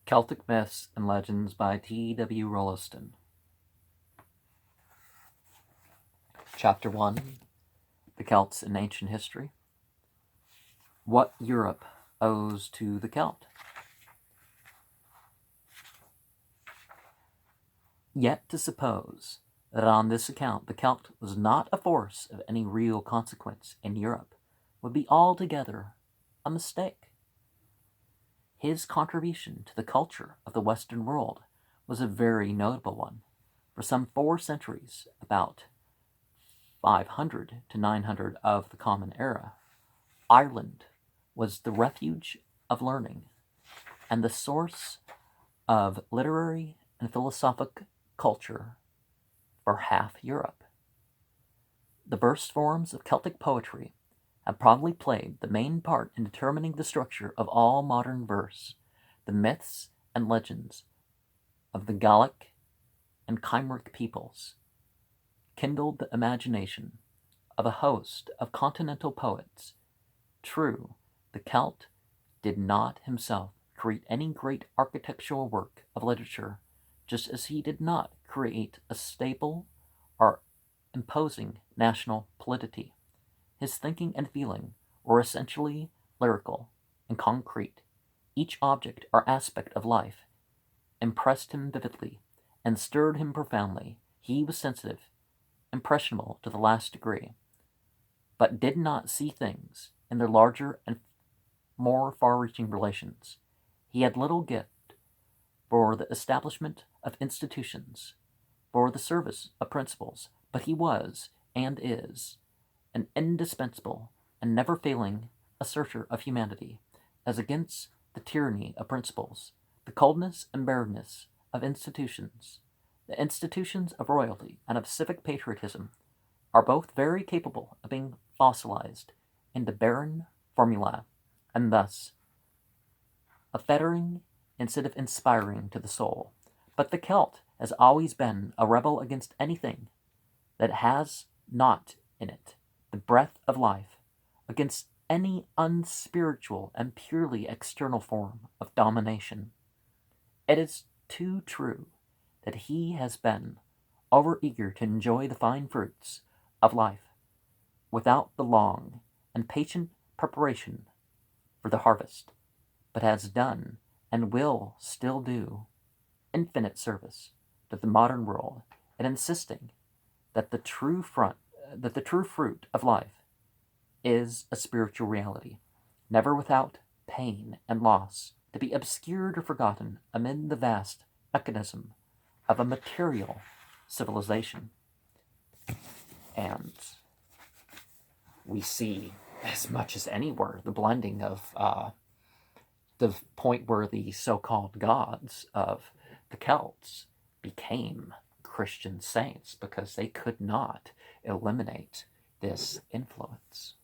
Celtic Myths and Legends by T.W. Rolleston. Chapter 1. The Celts in Ancient History. What Europe owes to the Celt. Yet to suppose that on this account the Celt was not a force of any real consequence in Europe would be altogether a mistake. His contribution to the culture of the Western world was a very notable one. For some 4 centuries, about 500 to 900 of the Common Era, Ireland was the refuge of learning and the source of literary and philosophic culture for half Europe. The verse forms of Celtic poetry have probably played the main part in determining the structure of all modern verse. The myths and legends of the Gallic and Chimeric peoples kindled the imagination of a host of continental poets. True, the Celt did not himself create any great architectural work of literature, just as he did not create a stable or imposing national polity. His thinking and feeling were essentially lyrical and concrete. Each object or aspect of life impressed him vividly and stirred him profoundly. He was sensitive, impressionable to the last degree, but did not see things in their larger and more far-reaching relations. He had little gift for the establishment of institutions, for the service of principles, but he was, and is, an indispensable and never failing asserter of humanity, as against the tyranny of principles, the coldness and barrenness of institutions. The institutions of royalty and of civic patriotism are both very capable of being fossilized into barren formulae, and thus of fettering instead of inspiring to the soul. But the Celt has always been a rebel against anything that has not in it the breath of life, against any unspiritual and purely external form of domination. It is too true that he has been over-eager to enjoy the fine fruits of life without the long and patient preparation for the harvest, but has done and will still do infinite service to the modern world in insisting that the true fruit of life is a spiritual reality, never without pain and loss, to be obscured or forgotten amid the vast mechanism of a material civilization. And we see, as much as anywhere, the blending of the point where the so-called gods of the Celts became Christian saints because they could not eliminate this influence.